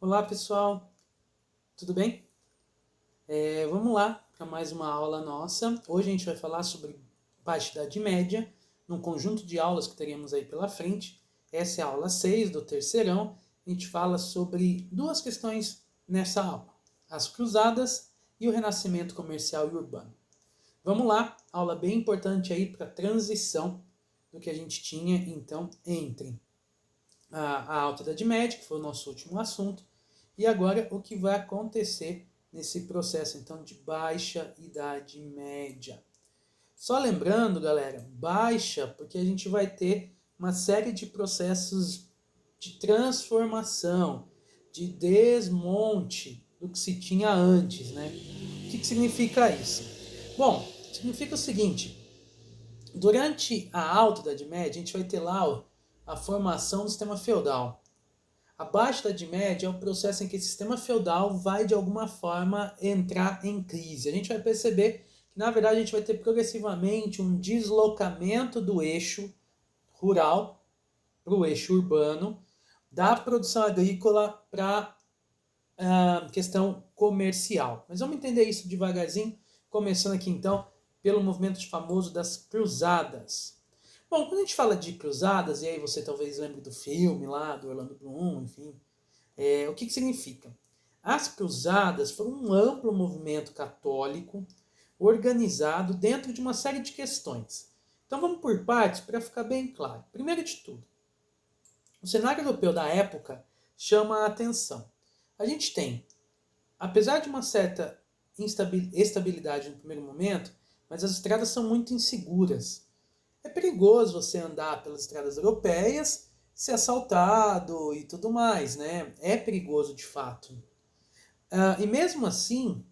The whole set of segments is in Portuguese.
Olá pessoal, tudo bem? Vamos lá para mais uma aula nossa. Hoje a gente vai falar sobre baixa Idade Média, num conjunto de aulas que teremos aí pela frente. Essa é a aula 6 do terceirão. A gente fala sobre duas questões nessa aula: as cruzadas e o renascimento comercial e urbano. Vamos lá, aula bem importante aí para a transição do que a gente tinha então entre a Alta Idade Média, que foi o nosso último assunto, e agora o que vai acontecer nesse processo então de Baixa Idade Média. Só lembrando, galera, baixa, porque a gente vai ter uma série de processos de transformação, de desmonte do que se tinha antes, né? O que significa isso? Bom, significa o seguinte: durante a Alta Idade Média, a gente vai ter lá a formação do sistema feudal. A Baixa Idade Média é o processo em que esse sistema feudal vai, de alguma forma, entrar em crise. A gente vai perceber que, na verdade, a gente vai ter progressivamente um deslocamento do eixo rural para o eixo urbano, da produção agrícola para a questão comercial. Mas vamos entender isso devagarzinho, começando aqui, então, pelo movimento famoso das cruzadas. Bom, quando a gente fala de cruzadas, e aí você talvez lembre do filme lá, do Orlando Bloom, enfim, o que significa? As cruzadas foram um amplo movimento católico organizado dentro de uma série de questões. Então vamos por partes para ficar bem claro. Primeiro de tudo, o cenário europeu da época chama a atenção. A gente tem, apesar de uma certa estabilidade no primeiro momento, mas as estradas são muito inseguras. É perigoso você andar pelas estradas europeias, ser assaltado e tudo mais, né? É perigoso de fato. E mesmo assim,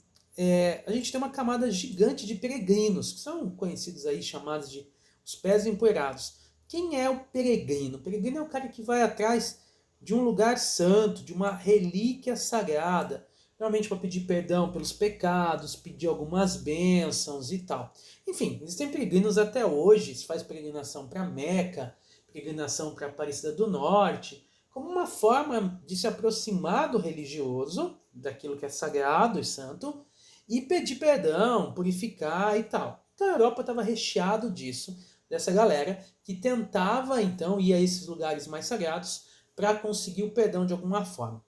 a gente tem uma camada gigante de peregrinos, que são conhecidos aí, chamados de os pés empoeirados. Quem é o peregrino? O peregrino é o cara que vai atrás de um lugar santo, de uma relíquia sagrada, normalmente para pedir perdão pelos pecados, pedir algumas bênçãos e tal. Enfim, existem peregrinos até hoje, se faz peregrinação para Meca, peregrinação para Aparecida do Norte, como uma forma de se aproximar do religioso, daquilo que é sagrado e santo, e pedir perdão, purificar e tal. Então a Europa estava recheado disso, dessa galera que tentava então ir a esses lugares mais sagrados para conseguir o perdão de alguma forma.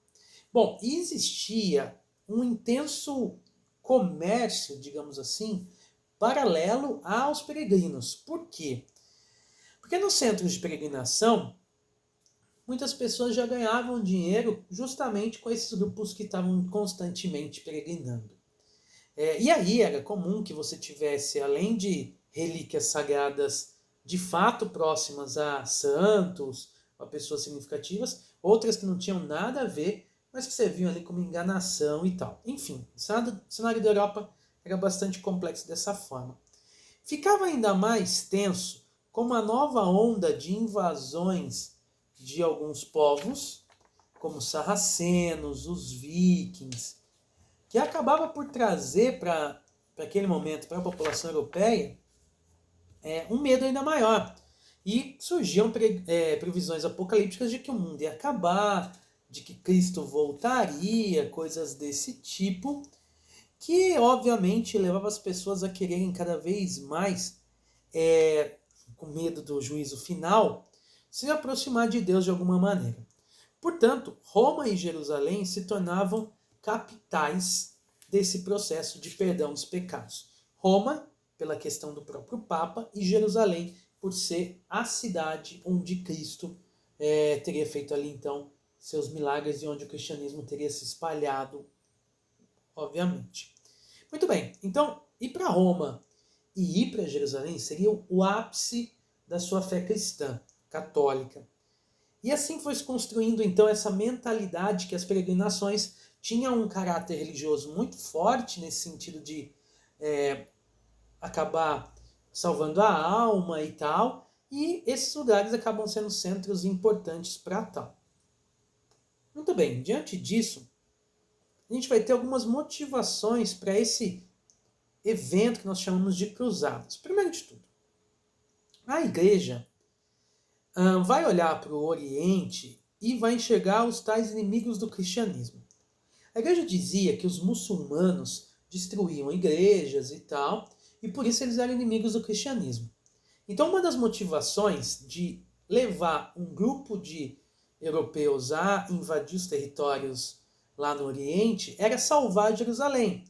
Bom, existia um intenso comércio, digamos assim, paralelo aos peregrinos. Por quê? Porque nos centros de peregrinação, muitas pessoas já ganhavam dinheiro justamente com esses grupos que estavam constantemente peregrinando. E aí era comum que você tivesse, além de relíquias sagradas de fato próximas a santos, a pessoas significativas, outras que não tinham nada a ver, mas que serviam ali como enganação e tal. Enfim, o cenário da Europa era bastante complexo dessa forma. Ficava ainda mais tenso com uma nova onda de invasões de alguns povos, como os sarracenos, os vikings, que acabava por trazer para aquele momento, para a população europeia, um medo ainda maior. E surgiam previsões apocalípticas de que o mundo ia acabar, de que Cristo voltaria, coisas desse tipo, que obviamente levava as pessoas a quererem cada vez mais, com medo do juízo final, se aproximar de Deus de alguma maneira. Portanto, Roma e Jerusalém se tornavam capitais desse processo de perdão dos pecados. Roma, pela questão do próprio Papa, e Jerusalém, por ser a cidade onde Cristo teria feito ali então seus milagres e onde o cristianismo teria se espalhado, obviamente. Muito bem, então ir para Roma e ir para Jerusalém seria o ápice da sua fé cristã, católica. E assim foi se construindo então essa mentalidade que as peregrinações tinham um caráter religioso muito forte nesse sentido de acabar salvando a alma e tal, e esses lugares acabam sendo centros importantes para tal. Muito bem, diante disso, a gente vai ter algumas motivações para esse evento que nós chamamos de cruzadas. Primeiro de tudo, a igreja vai olhar para o Oriente e vai enxergar os tais inimigos do cristianismo. A igreja dizia que os muçulmanos destruíam igrejas e tal, e por isso eles eram inimigos do cristianismo. Então, uma das motivações de levar um grupo de europeus a invadir os territórios lá no Oriente era salvar Jerusalém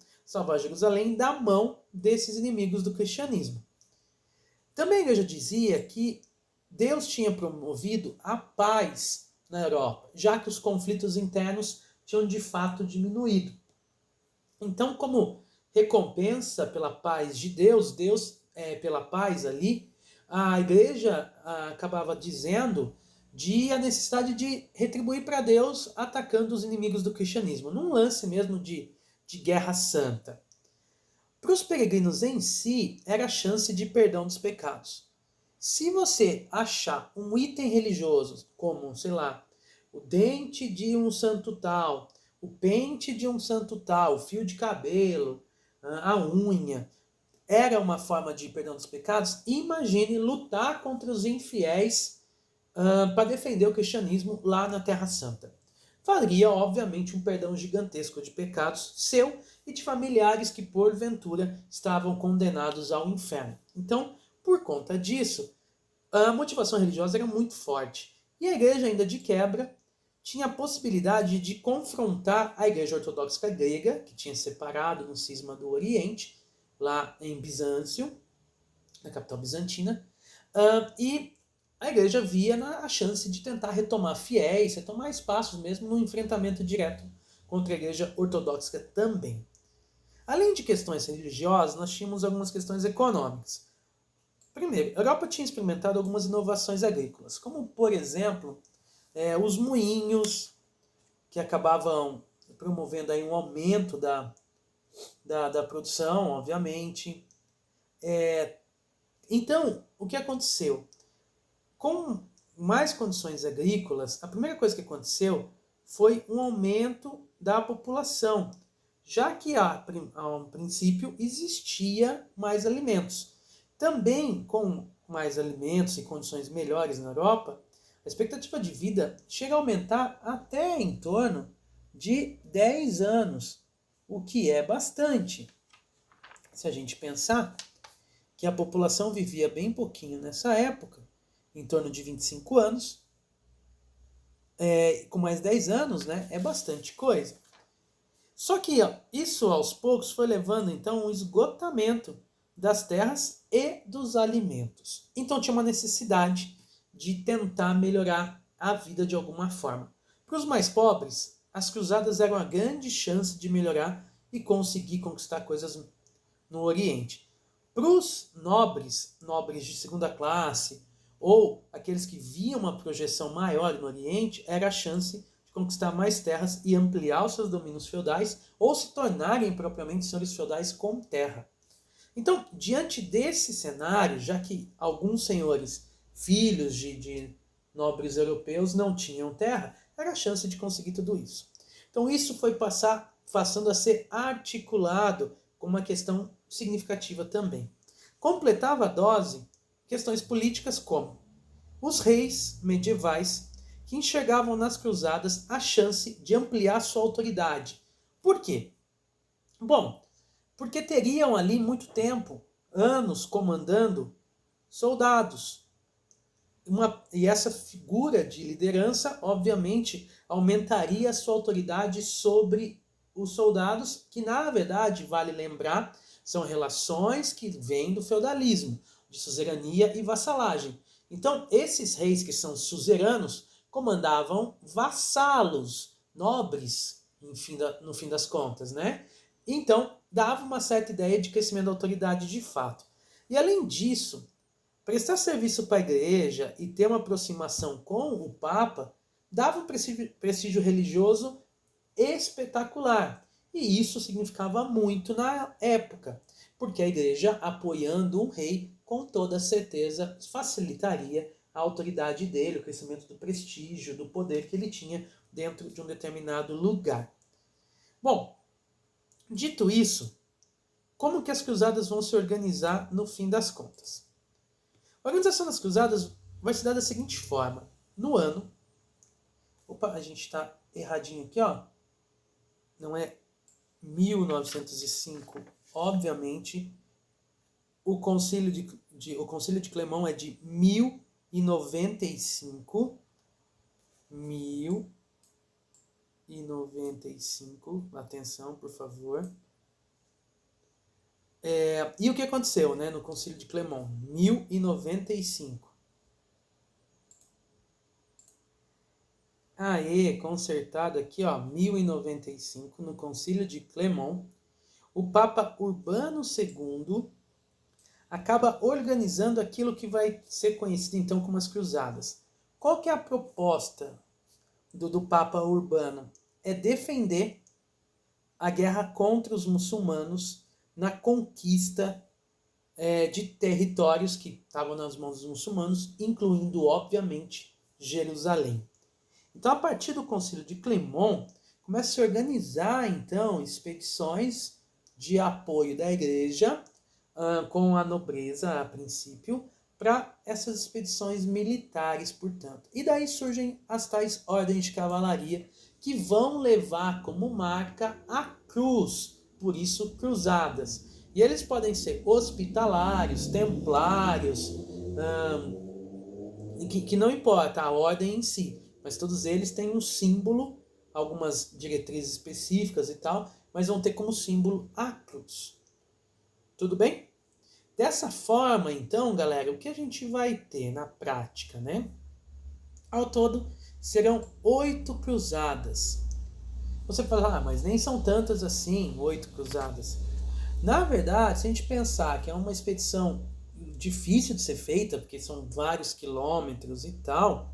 da mão desses inimigos do cristianismo. Também a igreja dizia que Deus tinha promovido a paz na Europa, já que os conflitos internos tinham de fato diminuído. Então, como recompensa pela paz de Deus, pela paz ali, a igreja acabava dizendo de a necessidade de retribuir para Deus atacando os inimigos do cristianismo, num lance mesmo de guerra santa. Para os peregrinos em si, era a chance de perdão dos pecados. Se você achar um item religioso, como, sei lá, o dente de um santo tal, o pente de um santo tal, o fio de cabelo, a unha, era uma forma de perdão dos pecados, imagine lutar contra os infiéis para defender o cristianismo lá na Terra Santa. Faria, obviamente, um perdão gigantesco de pecados seu e de familiares que, porventura, estavam condenados ao inferno. Então, por conta disso, a motivação religiosa era muito forte. E a igreja, ainda de quebra, tinha a possibilidade de confrontar a igreja ortodoxa grega, que tinha separado no cisma do Oriente, lá em Bizâncio, na capital bizantina, e a igreja via a chance de tentar retomar fiéis, retomar espaços mesmo no enfrentamento direto contra a igreja ortodoxa também. Além de questões religiosas, nós tínhamos algumas questões econômicas. Primeiro, a Europa tinha experimentado algumas inovações agrícolas, como, por exemplo, os moinhos, que acabavam promovendo aí um aumento da produção, obviamente. Então, o que aconteceu? Com mais condições agrícolas, a primeira coisa que aconteceu foi um aumento da população, já que a um princípio existia mais alimentos. Também com mais alimentos e condições melhores na Europa, a expectativa de vida chega a aumentar até em torno de 10 anos, o que é bastante. Se a gente pensar que a população vivia bem pouquinho nessa época, em torno de 25 anos, com mais 10 anos, né, é bastante coisa. Só que isso aos poucos foi levando então um esgotamento das terras e dos alimentos. Então tinha uma necessidade de tentar melhorar a vida de alguma forma. Para os mais pobres, as cruzadas eram a grande chance de melhorar e conseguir conquistar coisas no Oriente. Para os nobres de segunda classe, ou aqueles que viam uma projeção maior no Oriente, era a chance de conquistar mais terras e ampliar os seus domínios feudais, ou se tornarem propriamente senhores feudais com terra. Então, diante desse cenário, já que alguns senhores, filhos de nobres europeus, não tinham terra, era a chance de conseguir tudo isso. Então, isso foi passando a ser articulado como uma questão significativa também. Completava a dose questões políticas como os reis medievais que enxergavam nas cruzadas a chance de ampliar sua autoridade. Por quê? Bom, porque teriam ali muito tempo, anos comandando soldados. E essa figura de liderança, obviamente, aumentaria a sua autoridade sobre os soldados, que na verdade, vale lembrar, são relações que vêm do feudalismo, de suzerania e vassalagem. Então, esses reis que são suzeranos comandavam vassalos, nobres, no fim das contas, né? Então, dava uma certa ideia de crescimento da autoridade de fato. E além disso, prestar serviço para a igreja e ter uma aproximação com o Papa dava um prestígio religioso espetacular. E isso significava muito na época, porque a igreja, apoiando um rei, com toda certeza facilitaria a autoridade dele, o crescimento do prestígio, do poder que ele tinha dentro de um determinado lugar. Bom, dito isso, como que as cruzadas vão se organizar no fim das contas? A organização das cruzadas vai se dar da seguinte forma. No ano, Opa, a gente está erradinho aqui, ó. Não é 1905, obviamente. O Concílio o Concílio de Clemão é de 1095. 1095, atenção, por favor. E o que aconteceu, né, no Concílio de Clemão? 1095. Aê, consertado aqui, ó, 1095, no Concílio de Clemão, o Papa Urbano II acaba organizando aquilo que vai ser conhecido então como as Cruzadas. Qual que é a proposta do Papa Urbano? É defender a guerra contra os muçulmanos na conquista de territórios que estavam nas mãos dos muçulmanos, incluindo, obviamente, Jerusalém. Então, a partir do Concílio de Clemon, começa a se organizar, então, expedições de apoio da igreja, com a nobreza, a princípio, para essas expedições militares, portanto. E daí surgem as tais ordens de cavalaria, que vão levar como marca a cruz, por isso cruzadas. E eles podem ser hospitalários, templários, que não importa a ordem em si, mas todos eles têm um símbolo, algumas diretrizes específicas e tal, mas vão ter como símbolo a cruz. Tudo bem? Dessa forma, então, galera, o que a gente vai ter na prática, né? Ao todo, serão 8 cruzadas. Você fala, mas nem são tantas assim, 8 cruzadas. Na verdade, se a gente pensar que é uma expedição difícil de ser feita, porque são vários quilômetros e tal,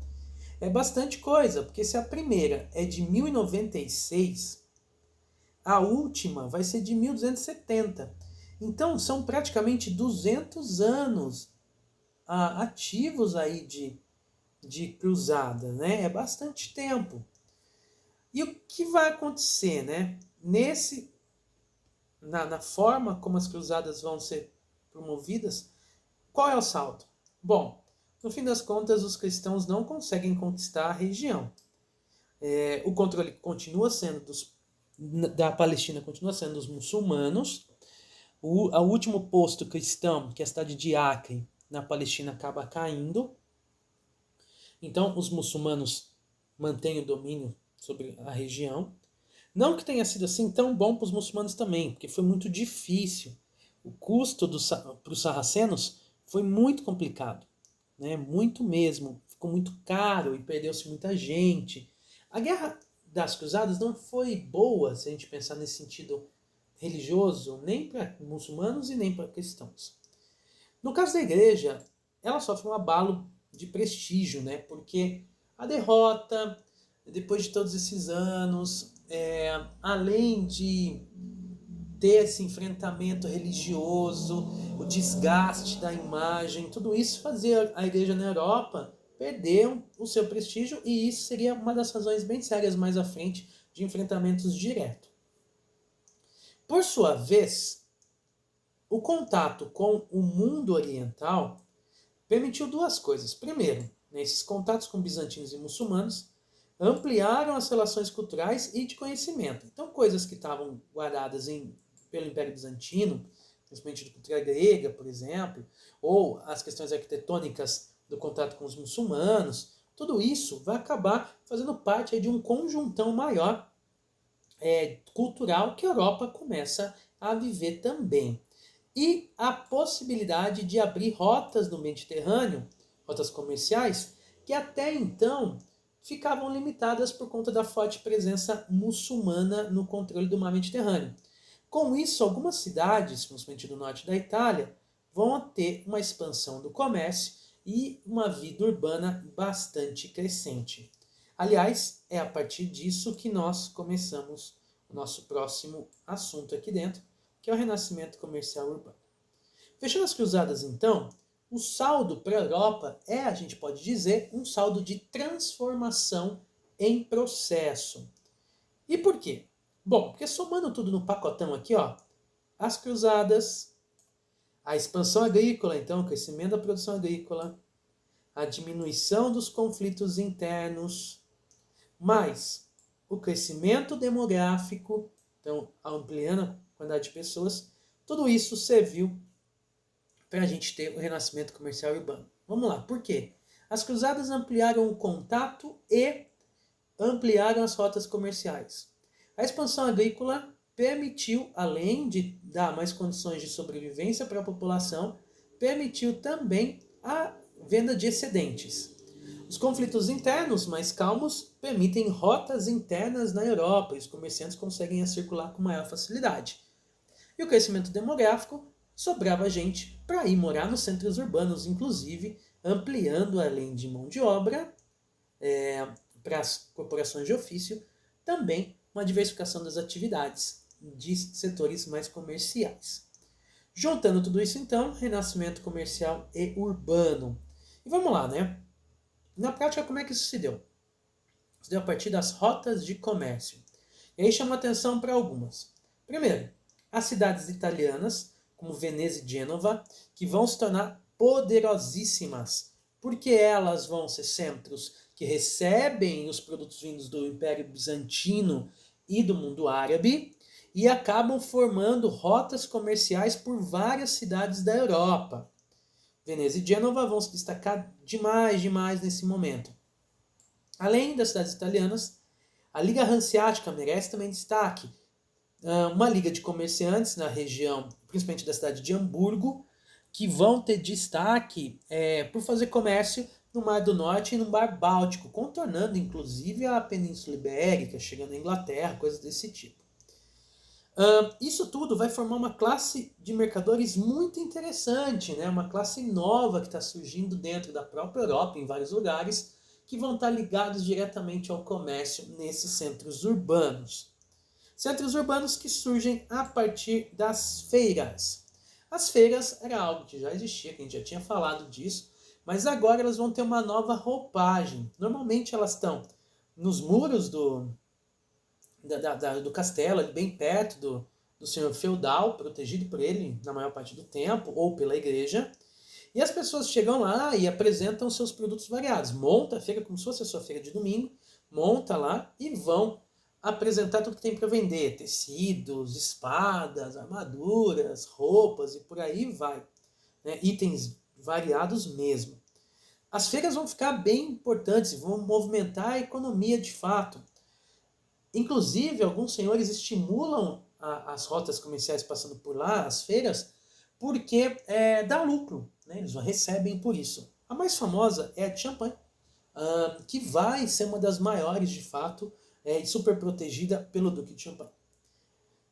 é bastante coisa, porque se a primeira é de 1096, a última vai ser de 1270. Então, são praticamente 200 anos ativos aí de cruzada, né? É bastante tempo. E o que vai acontecer, né? Na forma como as cruzadas vão ser promovidas, qual é o saldo? Bom, no fim das contas, os cristãos não conseguem conquistar a região. O controle continua sendo da Palestina, continua sendo dos muçulmanos. O último posto cristão, que é a cidade de Acre, na Palestina, acaba caindo. Então, os muçulmanos mantêm o domínio sobre a região. Não que tenha sido assim tão bom para os muçulmanos também, porque foi muito difícil. O custo para os sarracenos foi muito complicado, né? Muito mesmo. Ficou muito caro e perdeu-se muita gente. A guerra das cruzadas não foi boa, se a gente pensar nesse sentido religioso, nem para muçulmanos e nem para cristãos. No caso da igreja, ela sofre um abalo de prestígio, né? Porque a derrota, depois de todos esses anos, além de ter esse enfrentamento religioso, o desgaste da imagem, tudo isso fazia a igreja na Europa perder o seu prestígio, e isso seria uma das razões bem sérias mais à frente de enfrentamentos diretos. Por sua vez, o contato com o mundo oriental permitiu duas coisas. Primeiro, nesses contatos com bizantinos e muçulmanos, ampliaram as relações culturais e de conhecimento. Então, coisas que estavam guardadas pelo Império Bizantino, principalmente de cultura grega, por exemplo, ou as questões arquitetônicas do contato com os muçulmanos, tudo isso vai acabar fazendo parte de um conjuntão maior cultural que a Europa começa a viver também. E a possibilidade de abrir rotas no Mediterrâneo, rotas comerciais, que até então ficavam limitadas por conta da forte presença muçulmana no controle do mar Mediterrâneo. Com isso, algumas cidades, principalmente do norte da Itália, vão ter uma expansão do comércio e uma vida urbana bastante crescente. Aliás, é a partir disso que nós começamos o nosso próximo assunto aqui dentro, que é o renascimento comercial urbano. Fechando as cruzadas, então, o saldo para a Europa a gente pode dizer, um saldo de transformação em processo. E por quê? Bom, porque somando tudo no pacotão aqui, ó, as cruzadas, a expansão agrícola, então, o crescimento da produção agrícola, a diminuição dos conflitos internos, mais o crescimento demográfico, então ampliando a quantidade de pessoas, tudo isso serviu para a gente ter o renascimento comercial urbano. Vamos lá, por quê? As cruzadas ampliaram o contato e ampliaram as rotas comerciais. A expansão agrícola permitiu, além de dar mais condições de sobrevivência para a população, permitiu também a venda de excedentes. Os conflitos internos mais calmos permitem rotas internas na Europa e os comerciantes conseguem circular com maior facilidade. E o crescimento demográfico sobrava gente para ir morar nos centros urbanos, inclusive ampliando, além de mão de obra, para as corporações de ofício, também uma diversificação das atividades de setores mais comerciais. Juntando tudo isso, então, renascimento comercial e urbano. E vamos lá, né? Na prática, como é que isso se deu? Se deu a partir das rotas de comércio. E aí chama atenção para algumas. Primeiro, as cidades italianas, como Veneza e Gênova, que vão se tornar poderosíssimas, porque elas vão ser centros que recebem os produtos vindos do Império Bizantino e do mundo árabe e acabam formando rotas comerciais por várias cidades da Europa. Veneza e Gênova vão se destacar demais nesse momento. Além das cidades italianas, a Liga Hanseática merece também destaque. Uma liga de comerciantes na região, principalmente da cidade de Hamburgo, que vão ter destaque por fazer comércio no Mar do Norte e no Mar Báltico, contornando inclusive a Península Ibérica, chegando à Inglaterra, coisas desse tipo. Isso tudo vai formar uma classe de mercadores muito interessante, né? Uma classe nova que está surgindo dentro da própria Europa, em vários lugares, que vão estar ligados diretamente ao comércio nesses centros urbanos. Centros urbanos que surgem a partir das feiras. As feiras era algo que já existia, que a gente já tinha falado disso, mas agora elas vão ter uma nova roupagem. Normalmente elas estão nos muros do castelo, bem perto do senhor feudal, protegido por ele na maior parte do tempo, ou pela igreja. E as pessoas chegam lá e apresentam seus produtos variados. Monta a feira como se fosse a sua feira de domingo, monta lá e vão apresentar tudo que tem para vender. Tecidos, espadas, armaduras, roupas e por aí vai. Né? Itens variados mesmo. As feiras vão ficar bem importantes, vão movimentar a economia de fato. Inclusive, alguns senhores estimulam as rotas comerciais passando por lá, as feiras, porque dá lucro, né? Eles recebem por isso. A mais famosa é a de Champagne, que vai ser uma das maiores de fato, e super protegida pelo Duque de Champagne.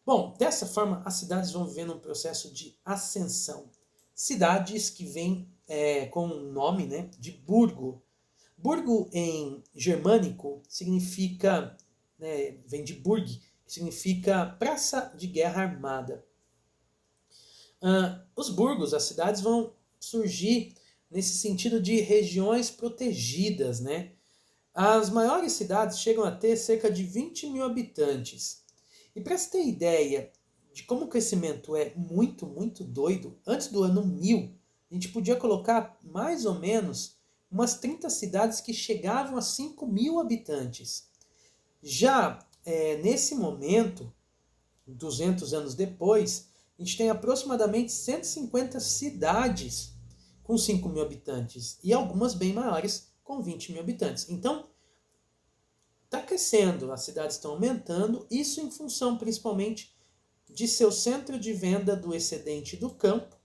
Bom, dessa forma, as cidades vão vivendo um processo de ascensão. Cidades que vêm com o nome, né, de burgo. Burgo em germânico significa, vem de burg, que significa praça de guerra armada. Os burgos, as cidades, vão surgir nesse sentido de regiões protegidas, né? As maiores cidades chegam a ter cerca de 20 mil habitantes. E para você ter ideia de como o crescimento é muito doido, antes do ano 1000, a gente podia colocar mais ou menos umas 30 cidades que chegavam a 5 mil habitantes. Já nesse momento, 200 anos depois, a gente tem aproximadamente 150 cidades com 5 mil habitantes e algumas bem maiores com 20 mil habitantes. Então, está crescendo, as cidades estão aumentando, isso em função principalmente de seu centro de venda do excedente do campo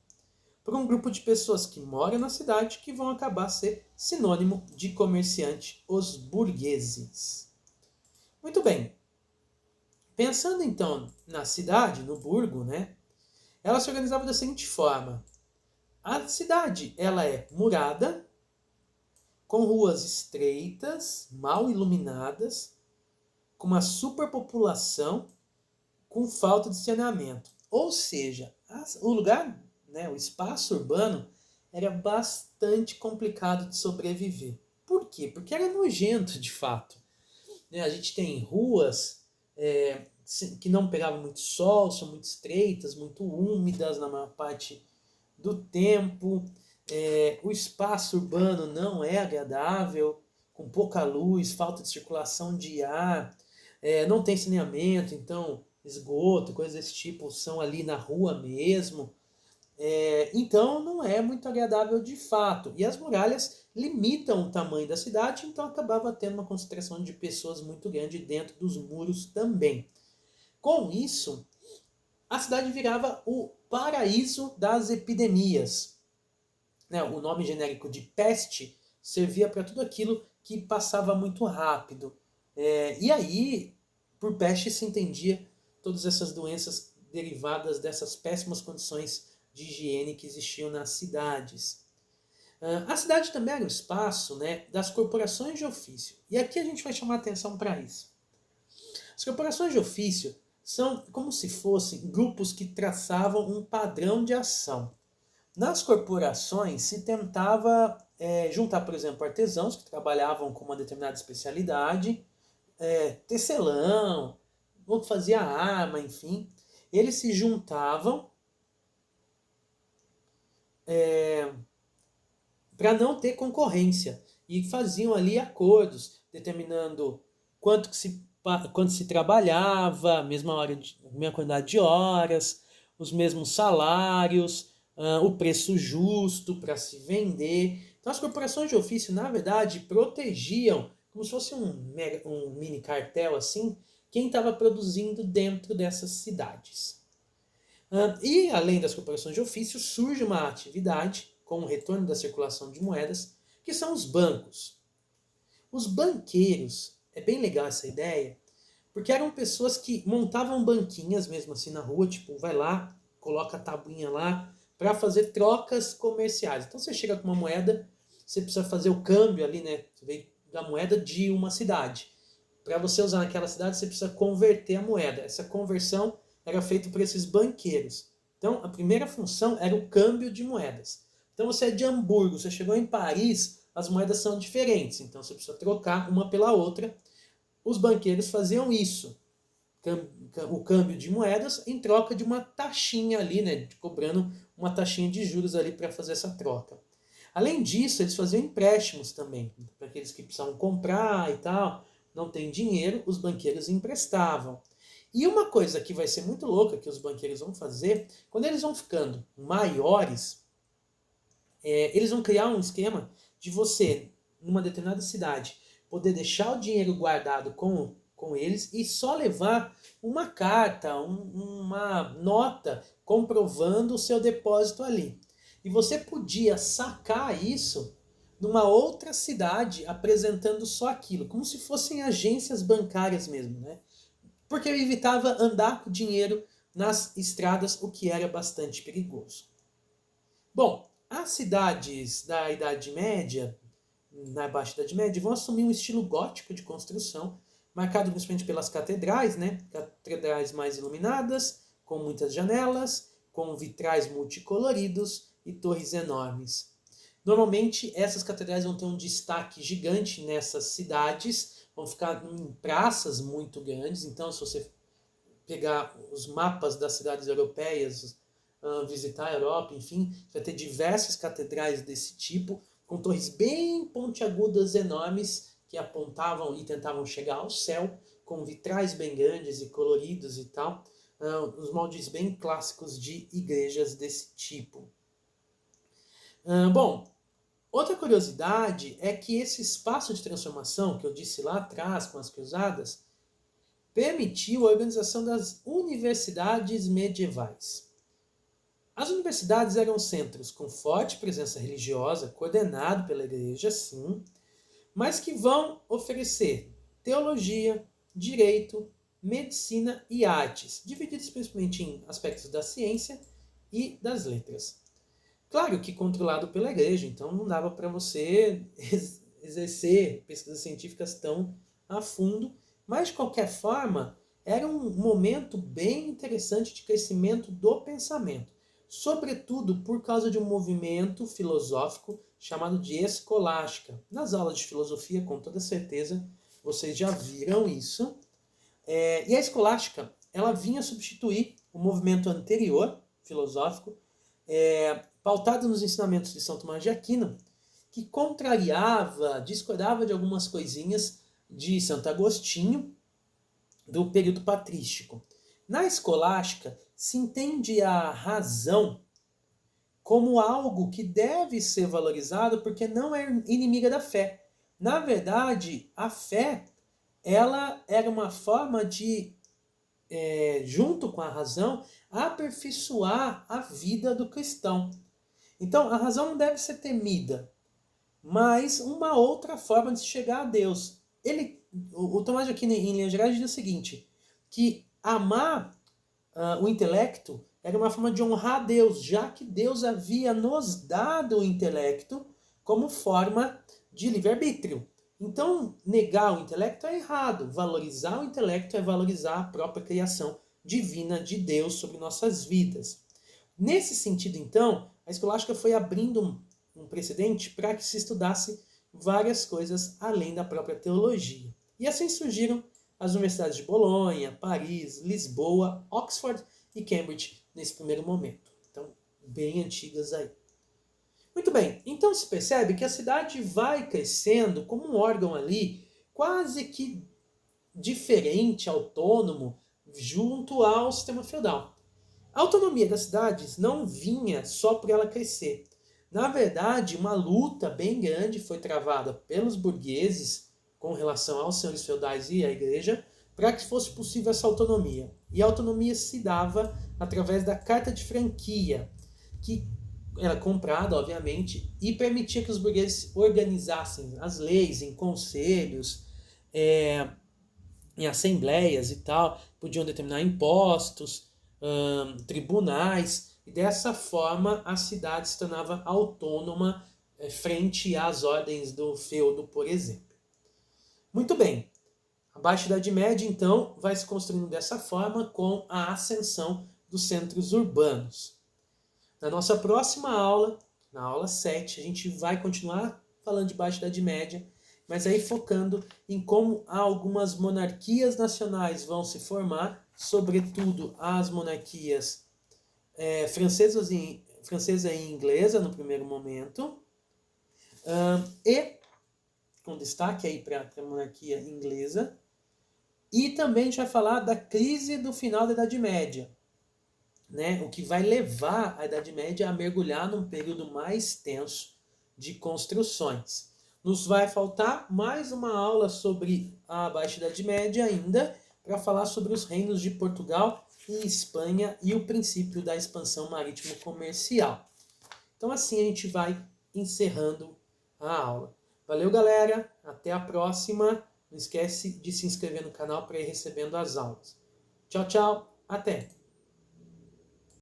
para um grupo de pessoas que moram na cidade que vão acabar a ser sinônimo de comerciante, os burgueses. Muito bem. Pensando então na cidade, no burgo, né? Ela se organizava da seguinte forma. A cidade ela é murada, com ruas estreitas, mal iluminadas, com uma superpopulação, com falta de saneamento. Ou seja, o lugar, né, o espaço urbano, era bastante complicado de sobreviver. Por quê? Porque era nojento, de fato. A gente tem ruas que não pegavam muito sol, são muito estreitas, muito úmidas na maior parte do tempo. O espaço urbano não é agradável, com pouca luz, falta de circulação de ar, não tem saneamento, então esgoto, coisas desse tipo são ali na rua mesmo. Então não é muito agradável de fato. E as muralhas limitam o tamanho da cidade, então acabava tendo uma concentração de pessoas muito grande dentro dos muros também. Com isso, a cidade virava o paraíso das epidemias. Né? O nome genérico de peste servia para tudo aquilo que passava muito rápido. E aí, por peste se entendia todas essas doenças derivadas dessas péssimas condições de higiene que existiam nas cidades. A cidade também era um espaço, né, das corporações de ofício. E aqui a gente vai chamar atenção para isso. As corporações de ofício são como se fossem grupos que traçavam um padrão de ação. Nas corporações se tentava juntar, por exemplo, artesãos que trabalhavam com uma determinada especialidade, tecelão, ou que fazia arma, enfim. Eles se juntavam para não ter concorrência e faziam ali acordos, determinando quanto se trabalhava, a mesma quantidade de horas, os mesmos salários, o preço justo para se vender. Então as corporações de ofício, na verdade, protegiam, como se fosse um mini cartel assim, quem estava produzindo dentro dessas cidades. E além das corporações de ofício, surge uma atividade com o retorno da circulação de moedas, que são os bancos. Os banqueiros, é bem legal essa ideia, porque eram pessoas que montavam banquinhas mesmo assim na rua, tipo, vai lá, coloca a tabuinha lá, para fazer trocas comerciais. Então você chega com uma moeda, você precisa fazer o câmbio ali, né? Você veio da moeda de uma cidade. Para você usar naquela cidade, você precisa converter a moeda. Essa conversão era feita por esses banqueiros. Então, a primeira função era o câmbio de moedas. Então, você é de Hamburgo, você chegou em Paris, as moedas são diferentes. Então, você precisa trocar uma pela outra. Os banqueiros faziam isso. O câmbio de moedas em troca de uma taxinha ali, né? Cobrando uma taxinha de juros ali para fazer essa troca. Além disso, eles faziam empréstimos também. Para aqueles que precisavam comprar e tal, não tem dinheiro, os banqueiros emprestavam. E uma coisa que vai ser muito louca que os banqueiros vão fazer, quando eles vão ficando maiores, eles vão criar um esquema de você, numa determinada cidade, poder deixar o dinheiro guardado com eles e só levar uma carta, uma nota comprovando o seu depósito ali. E você podia sacar isso numa outra cidade apresentando só aquilo, como se fossem agências bancárias mesmo, né? Porque ele evitava andar com dinheiro nas estradas, o que era bastante perigoso. Bom, as cidades da Idade Média, na Baixa Idade Média, vão assumir um estilo gótico de construção, marcado principalmente pelas catedrais, né? Catedrais mais iluminadas, com muitas janelas, com vitrais multicoloridos e torres enormes. Normalmente, essas catedrais vão ter um destaque gigante nessas cidades, vão ficar em praças muito grandes. Então, se você pegar os mapas das cidades europeias, visitar a Europa, enfim, vai ter diversas catedrais desse tipo, com torres bem pontiagudas, enormes, que apontavam e tentavam chegar ao céu, com vitrais bem grandes e coloridos e tal. Os moldes bem clássicos de igrejas desse tipo. Bom, outra curiosidade é que esse espaço de transformação que eu disse lá atrás com as cruzadas permitiu a organização das universidades medievais. As universidades eram centros com forte presença religiosa, coordenado pela igreja, sim, mas que vão oferecer teologia, direito, medicina e artes, divididos principalmente em aspectos da ciência e das letras. Claro que controlado pela igreja, então não dava para você exercer pesquisas científicas tão a fundo, mas de qualquer forma era um momento bem interessante de crescimento do pensamento, sobretudo por causa de um movimento filosófico chamado de escolástica. Nas aulas de filosofia, com toda certeza, vocês já viram isso. E a escolástica, ela vinha substituir o movimento anterior, filosófico, pautado nos ensinamentos de São Tomás de Aquino, que contrariava, discordava de algumas coisinhas de Santo Agostinho do período patrístico. Na escolástica, se entende a razão como algo que deve ser valorizado porque não é inimiga da fé. Na verdade, a fé ela era uma forma de, junto com a razão, aperfeiçoar a vida do cristão. Então, a razão não deve ser temida, mas uma outra forma de se chegar a Deus. O Tomás de Aquino, em linhas gerais, diz o seguinte, que amar o intelecto era uma forma de honrar a Deus, já que Deus havia nos dado o intelecto como forma de livre-arbítrio. Então, negar o intelecto é errado. Valorizar o intelecto é valorizar a própria criação divina de Deus sobre nossas vidas. Nesse sentido, então, a escolástica foi abrindo um precedente para que se estudasse várias coisas além da própria teologia. E assim surgiram as universidades de Bolonha, Paris, Lisboa, Oxford e Cambridge nesse primeiro momento. Então, bem antigas aí. Muito bem, então se percebe que a cidade vai crescendo como um órgão ali quase que diferente, autônomo, junto ao sistema feudal. A autonomia das cidades não vinha só por ela crescer. Na verdade, uma luta bem grande foi travada pelos burgueses com relação aos senhores feudais e à igreja para que fosse possível essa autonomia. E a autonomia se dava através da carta de franquia, que era comprada, obviamente, e permitia que os burgueses organizassem as leis em conselhos, em assembleias e tal, podiam determinar impostos, tribunais, e dessa forma a cidade se tornava autônoma frente às ordens do feudo, por exemplo. Muito bem, a Baixa Idade Média, então, vai se construindo dessa forma com a ascensão dos centros urbanos. Na nossa próxima aula, na aula 7, a gente vai continuar falando de Baixa Idade Média, mas aí focando em como algumas monarquias nacionais vão se formar, sobretudo as monarquias francesa e inglesa no primeiro momento, e com destaque aí para a monarquia inglesa, e também a gente vai falar da crise do final da Idade Média, né? O que vai levar a Idade Média a mergulhar num período mais tenso de construções. Nos vai faltar mais uma aula sobre a Baixa Idade Média ainda, para falar sobre os reinos de Portugal e Espanha e o princípio da expansão marítimo-comercial. Então assim a gente vai encerrando a aula. Valeu, galera! Até a próxima! Não esquece de se inscrever no canal para ir recebendo as aulas. Tchau, tchau! Até!